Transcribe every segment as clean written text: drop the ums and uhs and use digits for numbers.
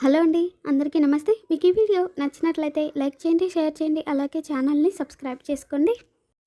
Hello అండి. అందరికీ నమస్తే. మీకు ఈ వీడియో నచ్చినట్లయితే లైక్ చేయండి, షేర్ చేయండి. అలాగే ఛానల్‌ని సబ్స్క్రైబ్ చేసుకోండి.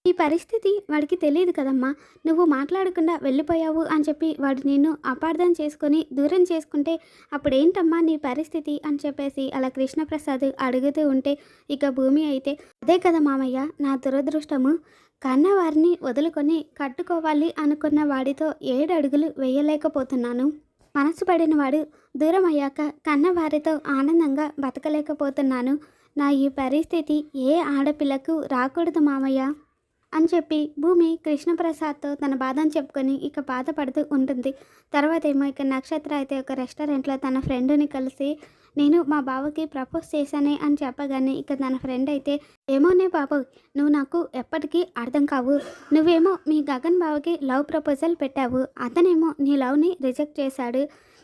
ఈ పరిస్థితి వాడికి తెలీదు కదమ్మా! నువ్వు మాట్లాడకుండా వెళ్ళిపోయావు అని చెప్పి వాడు నిన్ను అపార్థం చేసుకొని దూరం చేసుకుంటే అప్పుడేంటమ్మా నీ పరిస్థితి అని చెప్పేసి అలా కృష్ణప్రసాద్ అడుగుతూ ఉంటే ఇక భూమి అయితే అదే కదా మామయ్య నా దురదృష్టము. కన్నవారిని వదులుకొని కట్టుకోవాలి అనుకున్న వాడితో 7 అడుగులు వేయలేకపోతున్నాను. మనసు పడినవాడు దూరం అయ్యాక కన్నవారితో ఆనందంగా బతకలేకపోతున్నాను. నా ఈ పరిస్థితి ఏ ఆడపిల్లకు రాకూడదు మామయ్య అని చెప్పి భూమి కృష్ణప్రసాద్తో తన బాధను చెప్పుకొని ఇక బాధపడుతూ ఉంటుంది. తర్వాత ఏమో ఇక నక్షత్ర అయితే ఒక రెస్టారెంట్లో తన ఫ్రెండ్ని కలిసి నేను మా బావకి ప్రపోజ్ చేశానే అని చెప్పగానే ఇక తన ఫ్రెండ్ అయితే ఏమోనే బాబు నువ్వు నాకు ఎప్పటికీ అర్థం కావు. నువ్వేమో మీ గగన్ బావకి లవ్ ప్రపోజల్ పెట్టావు, అతనేమో నీ లవ్ని రిజెక్ట్ చేశాడు.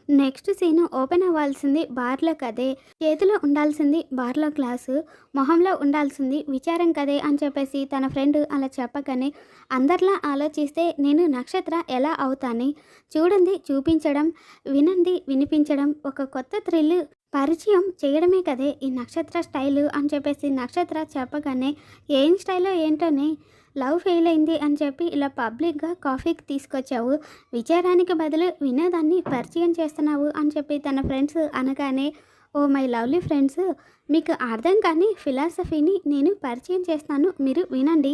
నెక్స్ట్ సీను ఓపెన్ అవ్వాల్సింది బార్లో కదే, చేతిలో ఉండాల్సింది బార్లో గ్లాసు, మొహంలో ఉండాల్సింది విచారం కదే అని చెప్పేసి తన ఫ్రెండ్ అలా చెప్పగానే అందరిలా ఆలోచిస్తే నేను నక్షత్ర ఎలా అవుతాని, చూడండి చూపించడం, వినండి వినిపించడం, ఒక కొత్త థ్రిల్ పరిచయం చేయడమే కదే ఈ నక్షత్ర స్టైలు అని చెప్పేసి నక్షత్ర చెప్పగానే ఏం స్టైలో ఏంటోనే లవ్ ఫెయిల్ అయింది అని చెప్పి ఇలా పబ్లిక్గా కాఫీకి తీసుకొచ్చావు, విచారానికి బదులు వినోదాన్ని పరిచయం చేస్తున్నావు అని చెప్పి తన ఫ్రెండ్స్ అనగానే ఓ మై లవ్లీ ఫ్రెండ్స్, మీకు అర్థం కాని ఫిలాసఫీని నేను పరిచయం చేస్తాను, మీరు వినండి.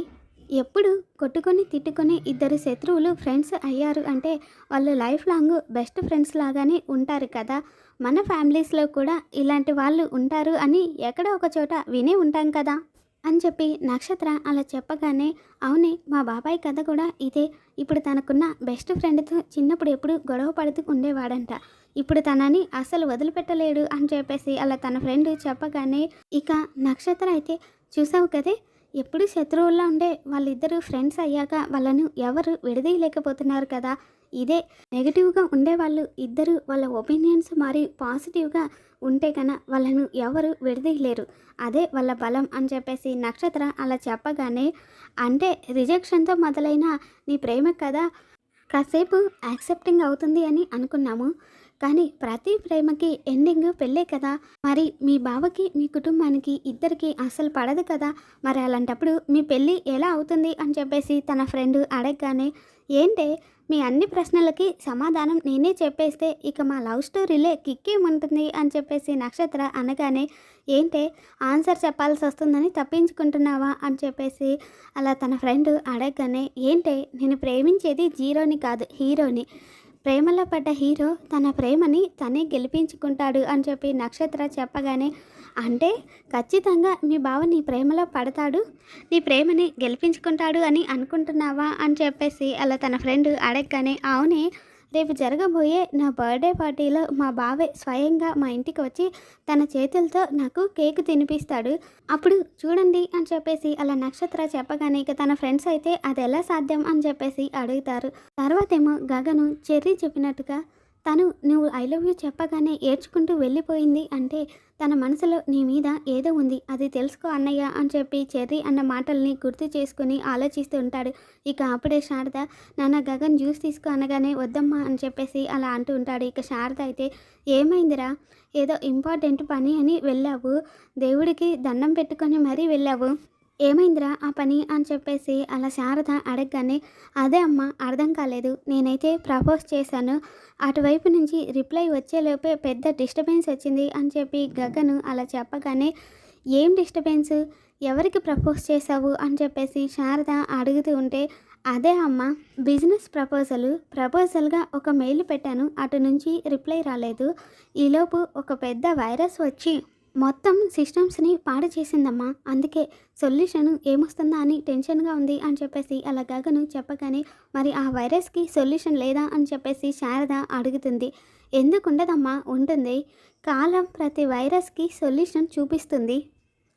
ఎప్పుడు కొట్టుకొని తిట్టుకొని ఇద్దరు శత్రువులు ఫ్రెండ్స్ అయ్యారు అంటే వాళ్ళు లైఫ్ లాంగ్ బెస్ట్ ఫ్రెండ్స్ లాగానే ఉంటారు కదా. మన ఫ్యామిలీస్లో కూడా ఇలాంటి వాళ్ళు ఉంటారు అని ఎక్కడో ఒక చోట వినే ఉంటాం కదా అని చెప్పి నక్షత్ర అలా చెప్పగానే అవునే మా బాబాయ్ కథ కూడా ఇదే. ఇప్పుడు తనకున్న బెస్ట్ ఫ్రెండ్తో చిన్నప్పుడు ఎప్పుడు గొడవ పడుతూ ఉండేవాడంట, ఇప్పుడు తనని అస్సలు వదిలిపెట్టలేడు అని చెప్పేసి అలా తన ఫ్రెండ్ చెప్పగానే ఇక నక్షత్ర అయితే చూసావు కదే ఎప్పుడు శత్రువుల్లో ఉండే వాళ్ళిద్దరూ ఫ్రెండ్స్ అయ్యాక వాళ్ళను ఎవరు విడదీయలేకపోతున్నారు కదా. ఇదే నెగిటివ్గా ఉండేవాళ్ళు ఇద్దరు వాళ్ళ ఒపీనియన్స్ మారి పాజిటివ్గా ఉంటే కన్నా వాళ్ళను ఎవరు విడదీయలేరు, అదే వాళ్ళ బలం అని చెప్పేసి నక్షత్ర అలా చెప్పగానే అంటే రిజెక్షన్తో మొదలైన నీ ప్రేమ కదా కాసేపు యాక్సెప్టింగ్ అవుతుంది అని అనుకున్నాము, కానీ ప్రతి ప్రేమకి ఎండింగ్ పెళ్ళే కదా. మరి మీ బావకి మీ కుటుంబానికి ఇద్దరికి అస్సలు పడదు కదా, మరి అలాంటప్పుడు మీ పెళ్ళి ఎలా అవుతుంది అని చెప్పేసి తన ఫ్రెండ్ అడగగానే ఏంటే మీ అన్ని ప్రశ్నలకి సమాధానం నేనే చెప్పేస్తే ఇక మా లవ్ స్టోరీలే కిక్కేముంటుంది అని చెప్పేసి నక్షత్ర అనగానే ఏంటే ఆన్సర్ చెప్పాల్సి వస్తుందని తప్పించుకుంటున్నావా అని చెప్పేసి అలా తన ఫ్రెండ్ అడగగానే ఏంటే నేను ప్రేమించేది జీరోని కాదు హీరోని, ప్రేమలో పడ్డ హీరో తన ప్రేమని తనే గెలిపించుకుంటాడు అని చెప్పి నక్షత్ర చెప్పగానే అంటే ఖచ్చితంగా మీ బావ నీ ప్రేమలో పడతాడు, నీ ప్రేమని గెలిపించుకుంటాడు అని అనుకుంటున్నావా అని చెప్పేసి అలా తన ఫ్రెండ్ అడగగానే అవునే రేపు జరగబోయే నా బర్త్డే పార్టీలో మా బావే స్వయంగా మా ఇంటికి వచ్చి తన చేతులతో నాకు కేక్ తినిపిస్తాడు, అప్పుడు చూడండి అని చెప్పేసి అలా నక్షత్ర చెప్పగానే ఇక తన ఫ్రెండ్స్ అయితే అది ఎలా సాధ్యం అని చెప్పేసి అడుగుతారు. తర్వాత ఏమో గగను చెర్రీ చెప్పినట్టుగా తను నువ్వు ఐ లవ్ యూ చెప్పగానే ఏడ్చుకుంటూ వెళ్ళిపోయింది అంటే తన మనసులో నీ మీద ఏదో ఉంది, అది తెలుసుకో అన్నయ్య అని చెప్పి చెర్రీ అన్న మాటల్ని గుర్తు చేసుకుని ఆలోచిస్తూ ఉంటాడు. ఇక అప్పుడే శారద నాన్న గగన్ జ్యూస్ తీసుకో అనగానే వద్దమ్మా అని చెప్పేసి అలా అంటూ ఉంటాడు. ఇక శారద అయితే ఏమైందిరా, ఏదో ఇంపార్టెంట్ పని అని వెళ్ళావు, దేవుడికి దండం పెట్టుకొని మరీ వెళ్ళావు, ఏమైందిరా ఆ పని అని చెప్పేసి అలా శారద అడగగానే అదే అమ్మ అర్థం కాలేదు, నేనైతే ప్రపోజ్ చేశాను, అటువైపు నుంచి రిప్లై వచ్చేలోపే పెద్ద డిస్టర్బెన్స్ వచ్చింది అని చెప్పి గగను అలా చెప్పగానే ఏం డిస్టర్బెన్స్, ఎవరికి ప్రపోజ్ చేశావు అని చెప్పేసి శారద అడుగుతూ ఉంటే అదే అమ్మ బిజినెస్ ప్రపోజల్గా ఒక మెయిల్ పెట్టాను, అటు నుంచి రిప్లై రాలేదు, ఈలోపు ఒక పెద్ద వైరస్ వచ్చి మొత్తం సిస్టమ్స్ని పాడు చేసిందమ్మా, అందుకే సొల్యూషన్ ఏమొస్తుందా అని టెన్షన్గా ఉంది అని చెప్పేసి అలా గగను చెప్పగానే మరి ఆ వైరస్కి సొల్యూషన్ లేదా అని చెప్పేసి శారద అడుగుతుంది. ఎందుకు ఉండదమ్మా, ఉంటుంది, కాలం ప్రతి వైరస్కి సొల్యూషన్ చూపిస్తుంది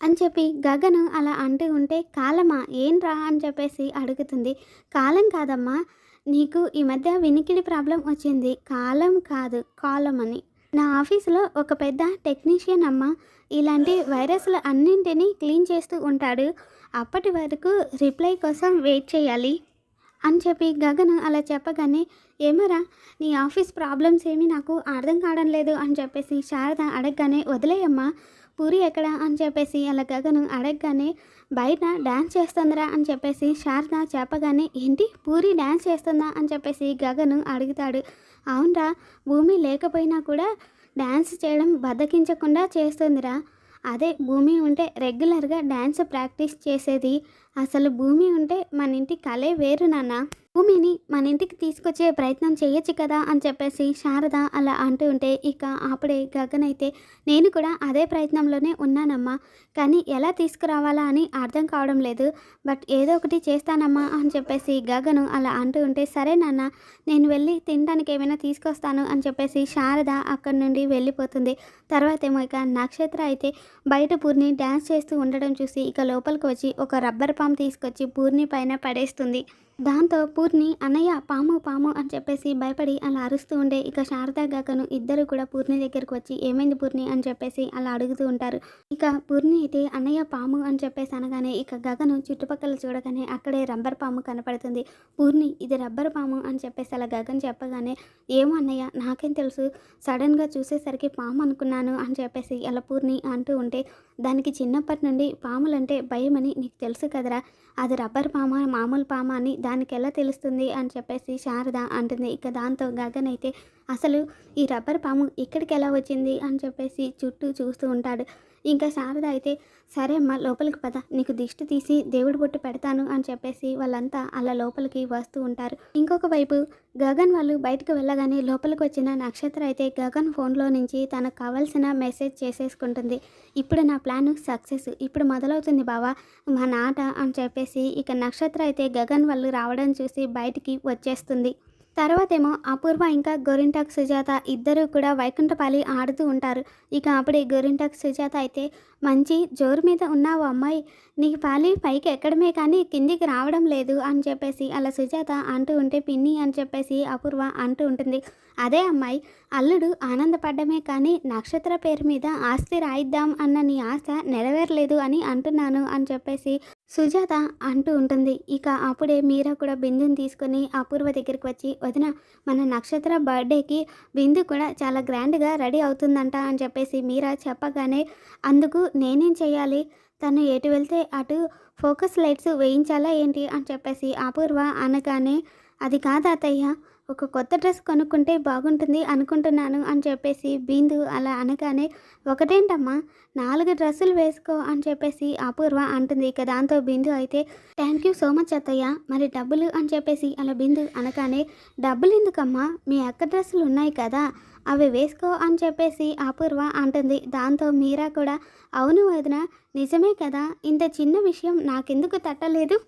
అని చెప్పి గగను అలా అంటూ ఉంటే కాలమా ఏంట్రా అని చెప్పేసి అడుగుతుంది. కాలం కాదమ్మా, నీకు ఈ మధ్య వినికిడి ప్రాబ్లం వచ్చింది, కాలం కాదు కాలం అని. నా ఆఫీసులో ఒక పెద్ద టెక్నీషియన్ అమ్మ ఇలాంటి వైరస్లు అన్నింటినీ క్లీన్ చేస్తూ ఉంటాడు, అప్పటి వరకు రిప్లై కోసం వెయిట్ చేయాలి, అని చెప్పి గగన్ అలా చెప్పగానే, ఏమోరా నీ ఆఫీస్ ప్రాబ్లమ్స్ ఏమీ నాకు అర్థం కావడం లేదు అని చెప్పేసి శారద అడగగానే, వదిలేయమ్మా పూరి ఎక్కడ అని చెప్పేసి అలా గగను అడగగానే, బయట డ్యాన్స్ చేస్తుందిరా అని చెప్పేసి శారద చెప్పగానే, ఏంటి పూరి డ్యాన్స్ చేస్తుందా అని చెప్పేసి గగను అడుగుతాడు. అవునరా, భూమి లేకపోయినా కూడా డ్యాన్స్ చేయడం బద్దకించకుండా చేస్తుందిరా. అదే భూమి ఉంటే రెగ్యులర్గా డ్యాన్స్ ప్రాక్టీస్ చేసేది. అసలు భూమి ఉంటే మన ఇంటి కలే వేరు నాన్న. భూమిని మన ఇంటికి తీసుకొచ్చే ప్రయత్నం చేయొచ్చు కదా అని చెప్పేసి శారద అలా అంటూ ఉంటే, ఇక అప్పుడే గగన్ అయితే, నేను కూడా అదే ప్రయత్నంలోనే ఉన్నానమ్మా, కానీ ఎలా తీసుకురావాలా అని అర్థం కావడం లేదు, బట్ ఏదో ఒకటి చేస్తానమ్మా అని చెప్పేసి గగను అలా అంటూ ఉంటే, సరే నాన్న నేను వెళ్ళి తినడానికి ఏమైనా తీసుకొస్తాను అని చెప్పేసి శారద అక్కడి నుండి వెళ్ళిపోతుంది. తర్వాత ఏమో ఇక నక్షత్ర అయితే బయట పూర్ణి డ్యాన్స్ చేస్తూ ఉండడం చూసి ఇక లోపలికి వచ్చి ఒక రబ్బర్ పాము తీసుకొచ్చి పూర్ణి పైన పడేస్తుంది. దాంతో పూర్ణి అన్నయ్య పాము పాము అని చెప్పేసి భయపడి అలా అరుస్తూ ఉండే ఇక శారద గగను ఇద్దరు కూడా పూర్ణి దగ్గరికి వచ్చి, ఏమైంది పూర్ణి అని చెప్పేసి అలా అడుగుతూ ఉంటారు. ఇక పూర్ణి అయితే అన్నయ్య పాము అని చెప్పేసి అనగానే ఇక గగను చుట్టుపక్కల చూడగానే అక్కడే రబ్బర్ పాము కనపడుతుంది. పూర్ణి ఇది రబ్బర్ పాము అని చెప్పేసి అలా గగన్ చెప్పగానే, ఏమో అన్నయ్య నాకేం తెలుసు, సడన్గా చూసేసరికి పాము అనుకున్నాను అని చెప్పేసి అలా పూర్ణి అంటూ ఉంటే, దానికి చిన్నప్పటి నుండి పాములంటే భయమని నీకు తెలుసు కదరా, అది రబ్బర్ పామ మామూలు పామ అని దానికి ఎలా తెలుస్తుంది అని చెప్పేసి శారద అంటుంది. ఇక దాంతో గగన్ అయితే, అసలు ఈ రబ్బర్ పాము ఇక్కడికి ఎలా వచ్చింది అని చెప్పేసి చుట్టూ చూస్తూ ఉంటాడు. ఇంకా శారద అయితే, సరే అమ్మ లోపలికి పద, నీకు దిష్టి తీసి దేవుడి బొట్టు పెడతాను అని చెప్పేసి వాళ్ళంతా అలా లోపలికి వస్తూ ఉంటారు. ఇంకొక వైపు గగన్ వాళ్ళు బయటకు వెళ్ళగానే లోపలికి వచ్చిన నక్షత్ర అయితే గగన్ ఫోన్లో నుంచి తనకు కావాల్సిన మెసేజ్ చేసేసుకుంటుంది. ఇప్పుడు నా ప్లాన్ సక్సెస్, ఇప్పుడు మొదలవుతుంది బావా మా నాట అని చెప్పేసి ఇక నక్షత్ర అయితే గగన్ వాళ్ళు రావడం చూసి బయటికి వచ్చేస్తుంది. తర్వాత ఏమో అపూర్వ ఇంకా గోరింటాక్ సుజాత ఇద్దరు కూడా వైకుంఠపాలి ఆడుతూ ఉంటారు. ఇక అప్పుడే గోరింటాక్ సుజాత అయితే, మంచి జోరు మీద ఉన్నావు అమ్మాయి, నీకు పాలి పైకి ఎక్కడమే కానీ కిందికి రావడం లేదు అని చెప్పేసి అలా సుజాత అంటూ ఉంటే, పిన్ని అని చెప్పేసి అపూర్వ అంటూ ఉంటుంది. అదే అమ్మాయి, అల్లుడు ఆనందపడ్డమే కానీ నక్షత్ర పేరు మీద ఆస్తి రాయిద్దాం అన్న నీ ఆశ నెరవేరలేదు అని అంటున్నాను అని చెప్పేసి సుజాత అంటూ ఉంటుంది. ఇక అప్పుడే మీరా కూడా బిందుని తీసుకొని అపూర్వ దగ్గరికి వచ్చి, వదిన మన నక్షత్ర బర్త్డేకి బిందు కూడా చాలా గ్రాండ్గా రెడీ అవుతుందంట అని చెప్పేసి మీరా చెప్పగానే, అందుకు నేనేం చేయాలి, తను ఎటు వెళ్తే అటు ఫోకస్ లైట్స్ వేయించాలా ఏంటి అని చెప్పేసి అపూర్వ అనగానే, అది కాదు అత్తయ్య, ఒక కొత్త డ్రెస్ కొనుక్కుంటే బాగుంటుంది అనుకుంటున్నాను అని చెప్పేసి బిందు అలా అనగానే, ఒకటేంటమ్మా 4 డ్రెస్సులు వేసుకో అని చెప్పేసి అపూర్వ అంటుంది. ఇక దాంతో బిందు అయితే, థ్యాంక్ యూ సో మచ్ అత్తయ్య, మరి డబ్బులు అని చెప్పేసి అలా బిందు అనగానే, డబ్బులు ఎందుకమ్మా, మీ అక్క డ్రెస్సులు ఉన్నాయి కదా అవి వేసుకో అని చెప్పేసి అపూర్వ అంటుంది. దాంతో మీరా కూడా, అవును వదిన నిజమే కదా, ఇంత చిన్న విషయం నాకెందుకు తట్టలేదు,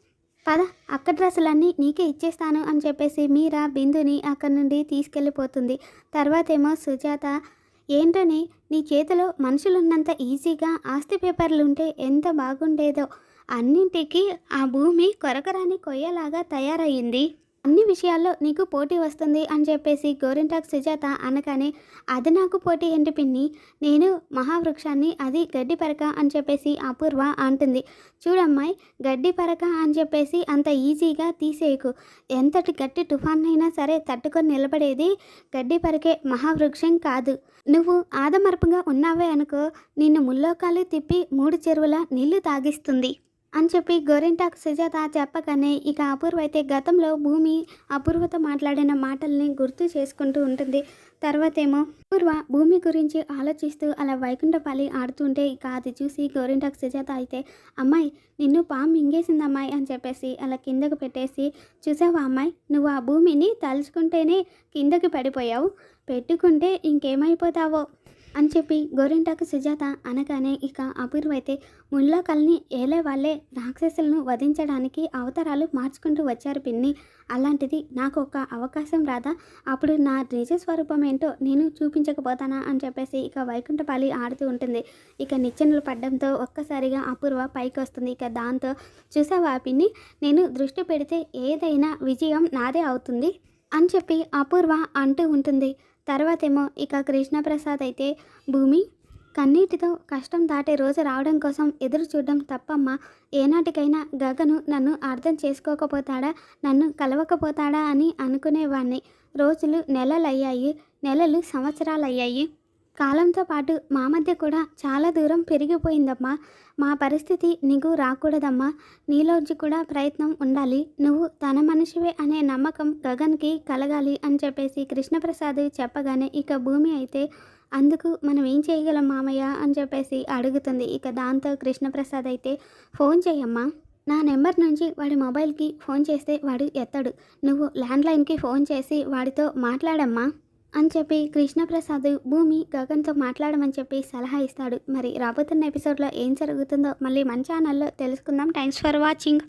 పద అక్క డ్రెస్సులన్నీ నీకే ఇచ్చేస్తాను అని చెప్పేసి మీరా బిందుని అక్కడి నుండి తీసుకెళ్ళిపోతుంది. తర్వాతేమో సుజాత, ఏంటని నీ చేతిలో మనుషులున్నంత ఈజీగా ఆస్తి పేపర్లు ఉంటే ఎంత బాగుండేదో, అన్నింటికీ ఆ భూమి కొరకరాని కొయ్యలాగా తయారయ్యింది, అన్ని విషయాల్లో నీకు పోటీ వస్తుంది అని చెప్పేసి గోరింటాక్ సుజాత అనగానే, అది నాకు పోటీ ఏంటి పిన్ని, నేను మహావృక్షాన్ని, అది గడ్డి పరక అని చెప్పేసి అపూర్వ అంటుంది. చూడమ్మాయి, గడ్డి పరక అని చెప్పేసి అంత ఈజీగా తీసేయకు, ఎంతటి గట్టి తుఫాన్ అయినా సరే తట్టుకొని నిలబడేది గడ్డి పరకే, మహావృక్షం కాదు. నువ్వు ఆదమర్పుగా ఉన్నావే అనుకో, నిన్ను ముల్లోకాలు తిప్పి 3 చెరువుల నీళ్లు తాగిస్తుంది అని చెప్పి గోరింటాక్ సుజాత చెప్పగానే ఇక అపూర్వ అయితే గతంలో భూమి అపూర్వతో మాట్లాడిన మాటల్ని గుర్తు చేసుకుంటూ ఉంటుంది. తర్వాతేమో అపూర్వ భూమి గురించి ఆలోచిస్తూ అలా వైకుంఠపాలి ఆడుతుంటే ఇక అది చూసి గోరింటాక్ సుజాత అయితే, అమ్మాయి నిన్ను పాము మింగేసింది అమ్మాయి అని చెప్పేసి అలా కిందకు పెట్టేసి, చూసావా అమ్మాయి, నువ్వు ఆ భూమిని తలుచుకుంటేనే కిందకి పడిపోయావు, పెట్టుకుంటే ఇంకేమైపోతావో అని చెప్పి గోరింటాకు సుజాత అనగానే ఇక అపూర్వ అయితే, ముల్లోకల్ని ఏలే వాళ్ళే రాక్షసులను వధించడానికి అవతారాలు మార్చుకుంటూ వచ్చారు పిన్ని, అలాంటిది నాకు ఒక అవకాశం రాదా, అప్పుడు నా నిజ స్వరూపం ఏంటో నేను చూపించకపోతానా అని చెప్పేసి ఇక వైకుంఠపాలి ఆడుతూ ఉంటుంది. ఇక నిచ్చెనలు పడ్డంతో ఒక్కసారిగా అపూర్వ పైకి వస్తుంది. ఇక దాంతో, చూసావా పిన్ని, నేను దృష్టి పెడితే ఏదైనా విజయం నాదే అవుతుంది అని చెప్పి అపూర్వ అంటూ ఉంటుంది. తర్వాతేమో ఇక కృష్ణప్రసాద్ అయితే, భూమి కన్నీటితో కష్టం దాటే రోజు రావడం కోసం ఎదురు చూడడం తప్పమ్మా. ఏనాటికైనా గగను నన్ను అర్థం చేసుకోకపోతాడా, నన్ను కలవకపోతాడా అని అనుకునేవాణ్ణి. రోజులు నెలలయ్యాయి, నెలలు సంవత్సరాలయ్యాయి. కాలంతో పాటు మా మధ్య కూడా చాలా దూరం పెరిగిపోయిందమ్మా. మా పరిస్థితి నీకు రాకూడదమ్మా. నీలోంచి కూడా ప్రయత్నం ఉండాలి. నువ్వు తన మనిషివే అనే నమ్మకం గగన్కి కలగాలి అని చెప్పేసి కృష్ణప్రసాద్ చెప్పగానే ఇక భూమి అయితే అందుకు మనం ఏం చేయగలం మామయ్య అని చెప్పేసి అడుగుతుంది. ఇక దాంతో కృష్ణప్రసాద్ అయితే ఫోన్ చేయమ్మా, నా నెంబర్ నుంచి వాడి మొబైల్కి ఫోన్ చేస్తే వాడు ఎత్తడు, నువ్వు ల్యాండ్లైన్కి ఫోన్ చేసి వాడితో మాట్లాడమ్మా అని చెప్పి కృష్ణప్రసాద్ భూమి గగన్తో మాట్లాడమని చెప్పి సలహా ఇస్తాడు. మరి రాబోతున్న ఎపిసోడ్లో ఏం జరుగుతుందో మళ్ళీ మన ఛానల్లో తెలుసుకుందాం. Thanks for watching.